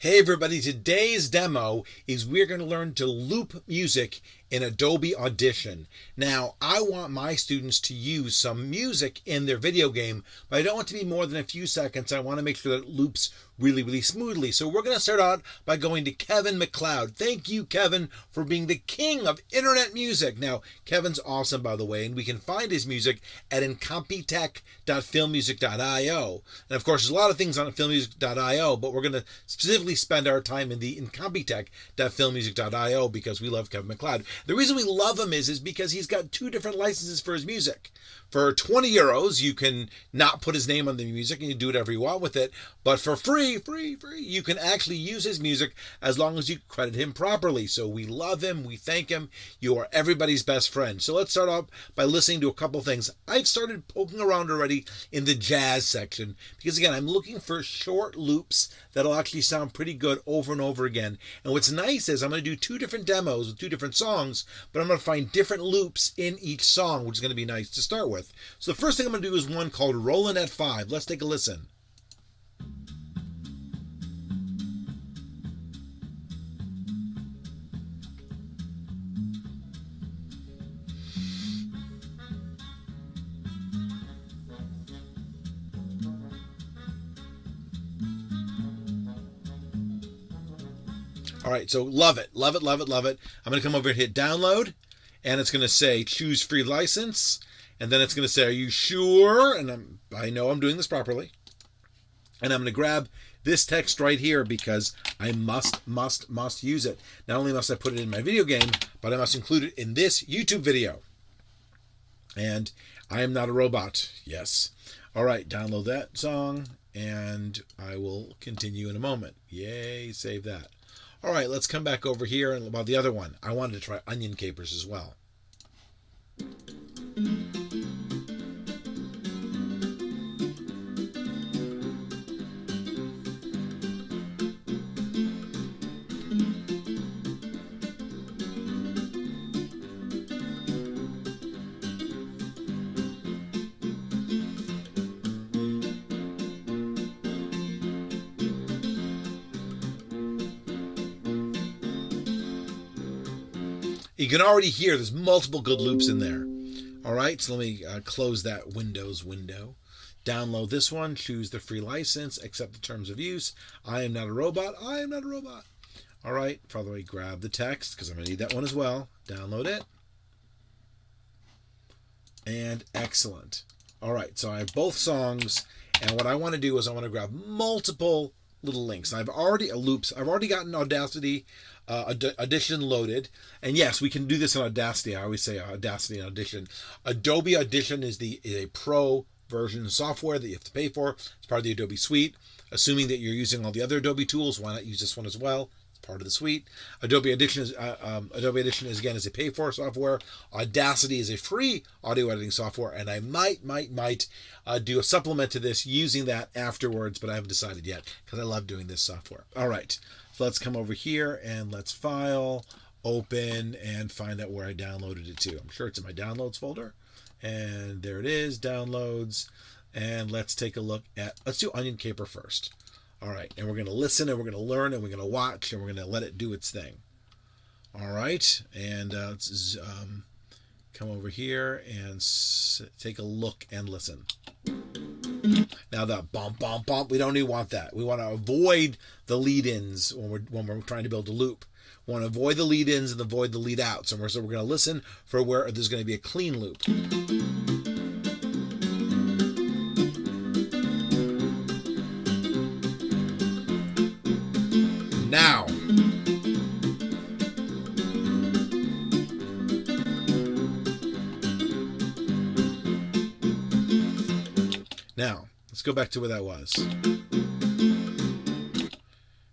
Hey everybody, today's demo is we're going to learn to loop music in Adobe Audition. Now, I want my students to use some music in their video game, but I don't want it to be more than a few seconds. I want to make sure that it loops really smoothly. So we're going to start out by going to Kevin MacLeod. Thank you, Kevin, for being the king of internet music. Now, Kevin's awesome, by the way, and we can find his music at incompetech.filmmusic.io. And of course, there's a lot of things on filmmusic.io, but we're going to specifically spend our time in the incompetech.filmmusic.io because we love Kevin MacLeod. The reason we love him is because he's got two different licenses for his music. For 20 euros, you can not put his name on the music and you do whatever you want with it. But for free, you can actually use his music as long as you credit him properly. So we love him. We thank him. You are everybody's best friend. So let's start off by listening to a couple things. I've started poking around already in the jazz section because, again, I'm looking for short loops that'll actually sound pretty good over and over again. And what's nice is I'm going to do two different demos with two different songs, but I'm going to find different loops in each song, which is going to be nice to start with. So the first thing I'm going to do is one called Rollin at 5. Let's take a listen. All right, so love it. I'm going to come over and hit download, and it's going to say choose free license, and then it's going to say, are you sure? And I know I'm doing this properly. And I'm going to grab this text right here because I must use it. Not only must I put it in my video game, but I must include it in this YouTube video. And I am not a robot. Yes. All right, download that song, and I will continue in a moment. Yay, save that. All right, let's come back over here and about the other one. I wanted to try onion capers as well. You can already hear there's multiple good loops in there. All right, so let me close that Windows window. Download this one, choose the free license, accept the terms of use. I am not a robot. All right, probably grab the text because I'm going to need that one as well. Download it. And excellent. All right, so I have both songs, and what I want to do is I want to grab multiple little links. I've already gotten Audacity Audition loaded, and yes, we can do this in Audacity. I always say Audacity and Audition. Adobe Audition is a pro version software that you have to pay for. It's part of the Adobe suite. Assuming that you're using all the other Adobe tools, why not use this one as well? It's part of the suite. Adobe Audition is again a pay for software. Audacity is a free audio editing software, and I might do a supplement to this using that afterwards, but I haven't decided yet because I love doing this software. All right. So let's come over here and let's file, open, and find out where I downloaded it to. I'm sure it's in my downloads folder. And there it is, downloads. And let's take a look let's do onion caper first. All right, and we're going to listen, and we're going to learn, and we're going to watch, and we're going to let it do its thing. All right, and let's come over here and take a look and listen. Now the bump, we don't even want that. We want to avoid the lead-ins when we're trying to build a loop. We want to avoid the lead-ins and avoid the lead-outs. So we're going to listen for where there's going to be a clean loop. Now. Now, let's go back to where that was.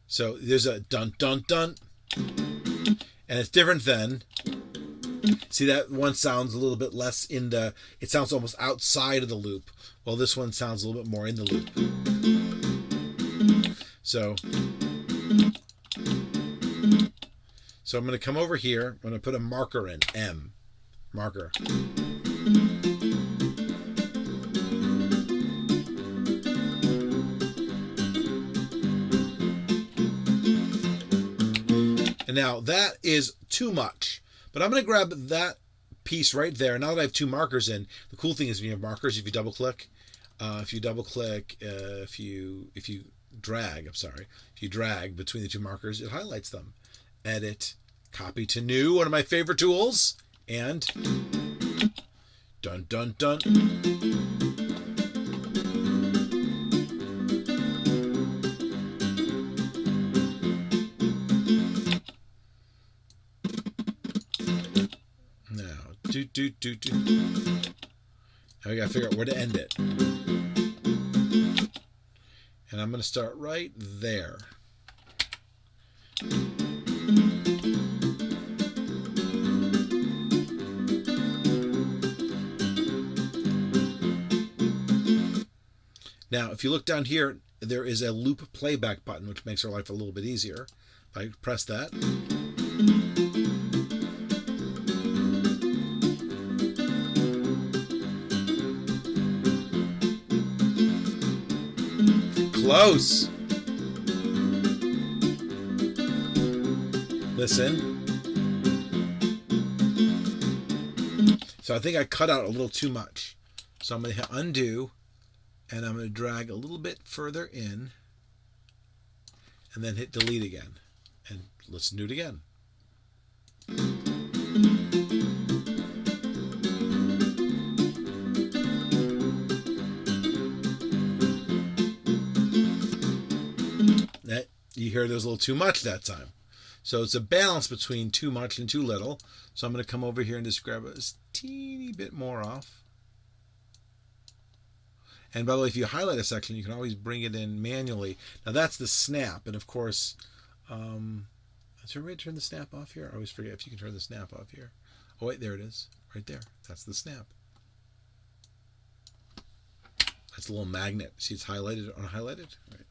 So there's a dun, dun, dun. And it's different than, see that one sounds a little bit less it sounds almost outside of the loop. Well, this one sounds a little bit more in the loop. So I'm going to come over here. I'm going to put a marker in, M, marker. And now that is too much. But I'm going to grab that piece right there. Now that I have two markers in, the cool thing is when you have markers, if you double click, if you drag between the two markers, it highlights them. Edit, copy to new, one of my favorite tools, and dun dun dun. Now, do. Now we gotta figure out where to end it. And I'm gonna start right there. Now, if you look down here, there is a loop playback button, which makes our life a little bit easier. If I press that. Close. Listen. So I think I cut out a little too much. So I'm going to hit undo, and I'm going to drag a little bit further in, and then hit delete again. And let's do it again. You hear there's a little too much that time. So it's a balance between too much and too little. So I'm going to come over here and just grab a teeny bit more off. And by the way, if you highlight a section, you can always bring it in manually. Now that's the snap. And of course, is there a way to turn the snap off here? I always forget if you can turn the snap off here. Oh wait, there it is. Right there. That's the snap. That's a little magnet. See, it's highlighted or unhighlighted? Right.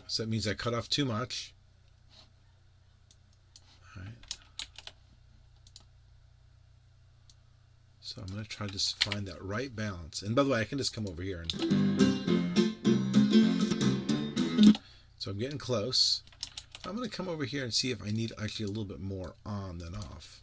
So that means I cut off too much. All right. So I'm going to try to just find that right balance. And by the way, I can just come over here and. So I'm getting close. I'm going to come over here and see if I need actually a little bit more on than off.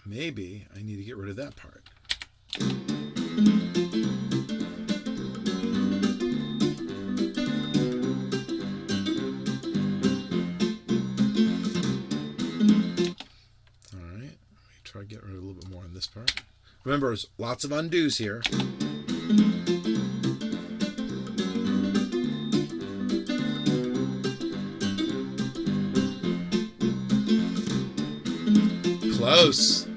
Maybe I need to get rid of that part. All right, let me try to get rid of a little bit more on this part. Remember, there's lots of undos here. Close.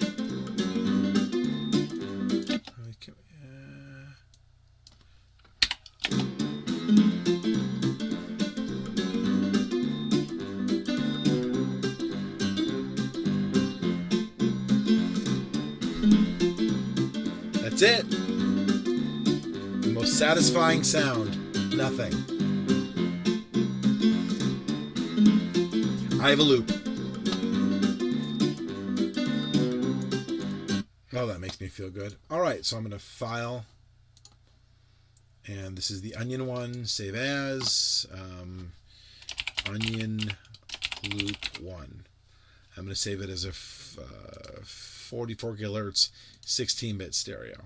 That's it. The most satisfying sound. Nothing. I have a loop. Oh, that makes me feel good. All right, so I'm going to file. And this is the onion one. Save as. Onion loop 1. I'm going to save it as a 44 kilohertz 16-bit stereo.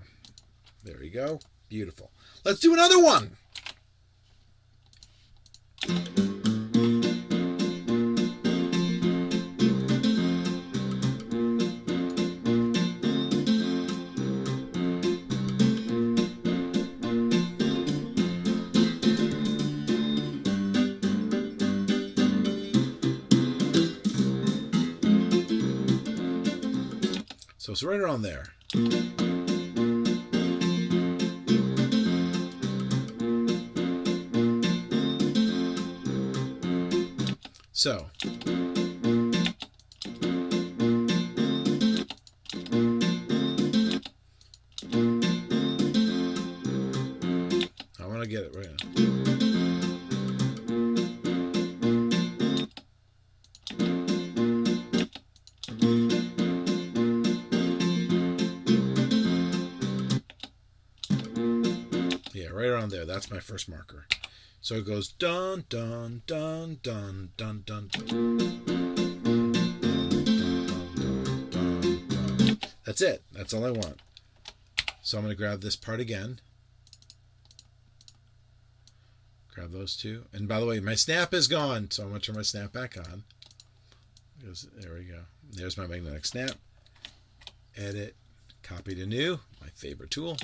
There you go. Beautiful. Let's do another one. So it's right around there. So that's my first marker. So it goes dun dun dun dun dun dun dun. That's it. That's all I want. So I'm going to grab this part again. Grab those two. And by the way, my snap is gone, so I'm going to turn my snap back on. There we go. There's my magnetic snap. Edit. Copy to new. My favorite tool.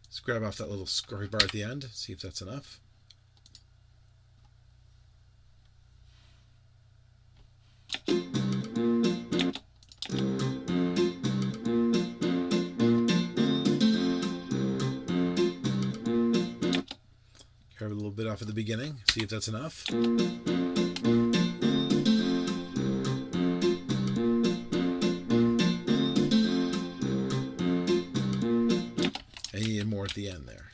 Let's grab off that little scruffy bar at the end. See if that's enough. Grab a little bit off at the beginning. See if that's enough. And you need more at the end there.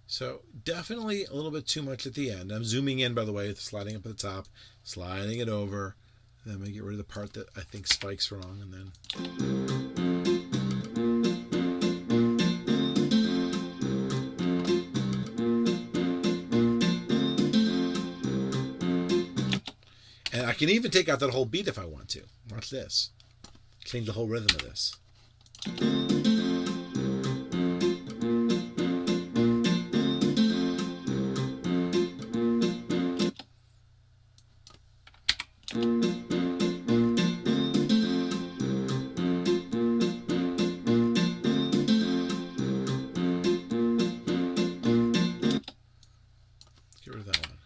So definitely a little bit too much at the end. I'm zooming in, by the way, sliding up at the top, sliding it over. Then I'm going to get rid of the part that I think spikes wrong, and then and I can even take out that whole beat if I want to. Watch this. Change the whole rhythm of this. Get rid of that one.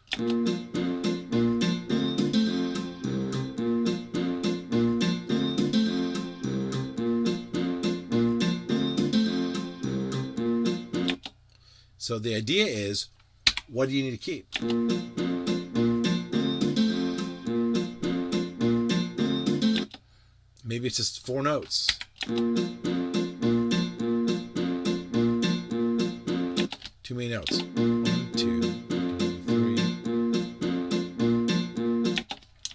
So the idea is, what do you need to keep? Maybe it's just 4 notes. Too many notes. 1, 2, 3.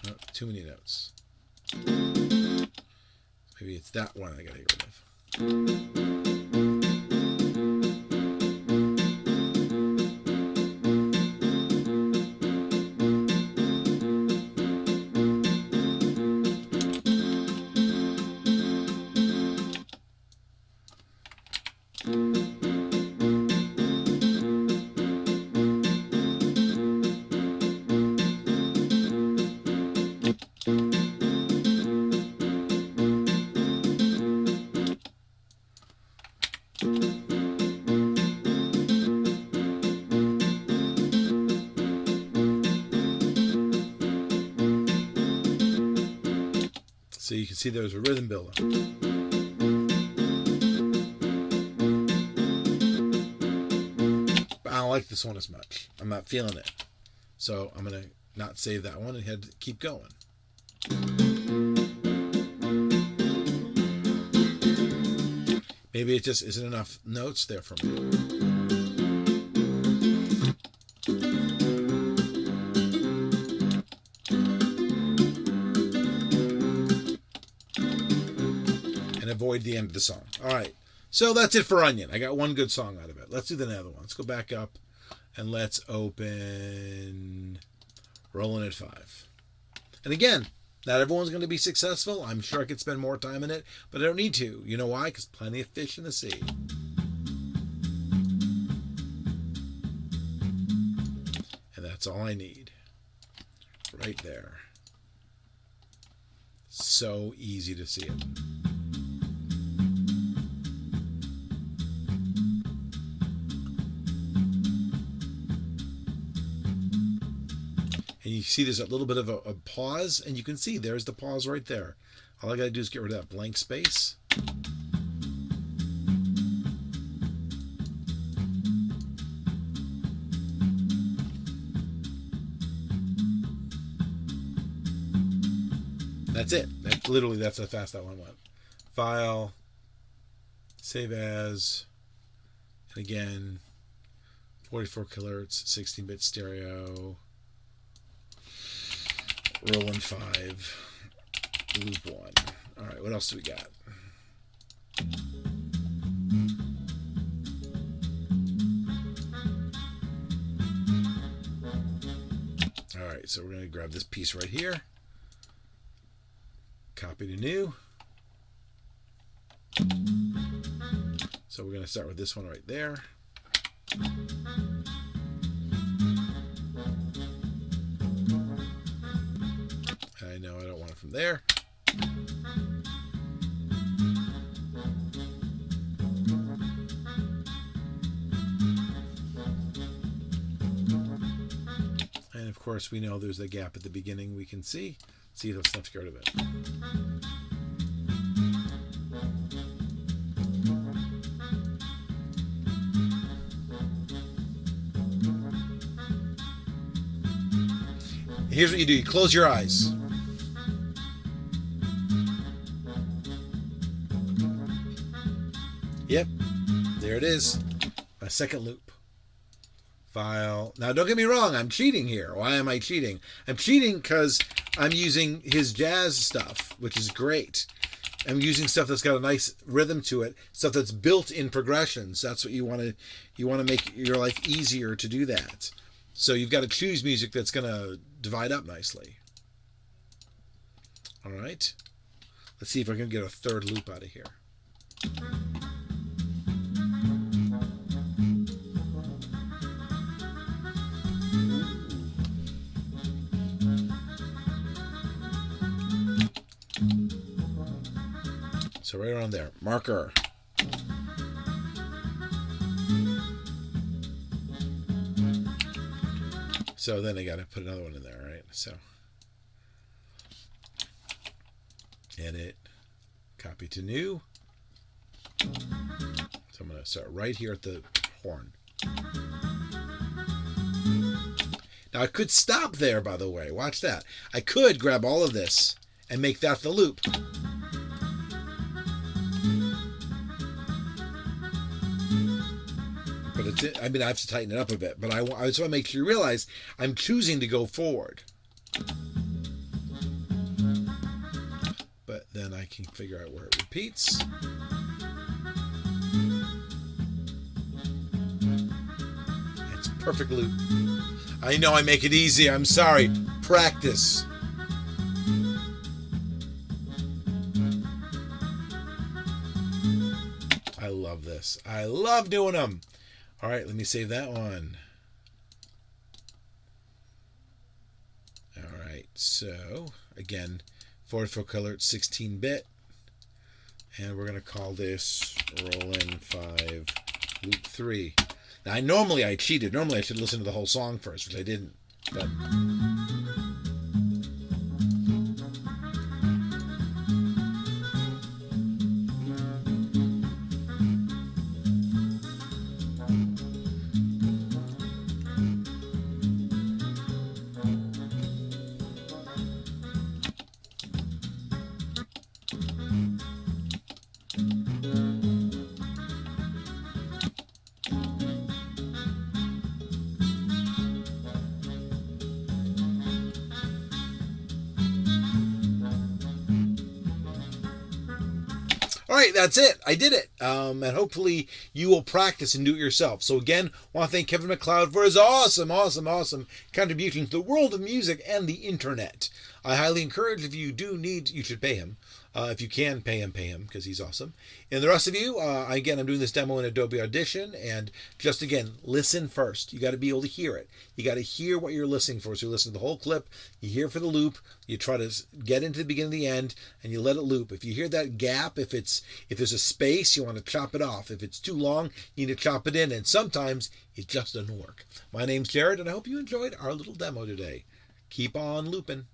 Oh, too many notes. Maybe it's that one I gotta get rid of. So you can see there's a rhythm buildup. But I don't like this one as much. I'm not feeling it. So I'm going to not save that one and head to keep going. Maybe it just isn't enough notes there for me. And avoid the end of the song. All right. So that's it for Onion. I got one good song out of it. Let's do the other one. Let's go back up and let's open Rollin at 5. And again, not everyone's going to be successful. I'm sure I could spend more time in it, but I don't need to. You know why? Because plenty of fish in the sea. And that's all I need. Right there. So easy to see it. And you see there's a little bit of a pause, and you can see there's the pause right there. All I got to do is get rid of that blank space. That's it. That's how fast that one went. File, Save as. And again, 44 kilohertz, 16-bit stereo. Rollin 5. Loop 1. All right, what else do we got? All right, so we're going to grab this piece right here. Copy to new. So we're going to start with this one right there. I know I don't want it from there. And of course we know there's a gap at the beginning we can see. See if let's get rid of it. Here's what you do. You close your eyes. Yep. There it is. My second loop. File. Now, don't get me wrong. I'm cheating here. Why am I cheating? I'm cheating because I'm using his jazz stuff, which is great. I'm using stuff that's got a nice rhythm to it, stuff that's built in progressions. That's what you want to. You want to make your life easier to do that. So you've got to choose music that's going to divide up nicely. All right. Let's see if I can get a third loop out of here. So right around there. Marker. So then I got to put another one in there, right? So edit, copy to new. So I'm going to start right here at the horn. Now I could stop there, by the way. Watch that. I could grab all of this and make that the loop. But it's, I mean, I have to tighten it up a bit, but I just want to make sure you realize I'm choosing to go forward. But then I can figure out where it repeats. It's a perfect loop. I know I make it easy. I'm sorry. Practice. I love this. I love doing them. All right, let me save that one. All right, so again, 44 kilohertz, 16-bit, and we're going to call this Rollin 5 Loop 3. Now, I cheated. Normally, I should listen to the whole song first, which I didn't. But all right, that's it. I did it. And hopefully you will practice and do it yourself. So again, I want to thank Kevin MacLeod for his awesome contribution to the world of music and the internet. I highly encourage, if you do need, you should pay him. If you can pay him, because he's awesome. And the rest of you, again, I'm doing this demo in Adobe Audition, and just again, listen first. You got to be able to hear it. You got to hear what you're listening for. So you listen to the whole clip, you hear for the loop, you try to get into the beginning and the end, and you let it loop. If you hear that gap, if there's a space, you want to chop it off. If it's too long, you need to chop it in, and sometimes it just doesn't work. My name's Jared, and I hope you enjoyed our little demo today. Keep on looping.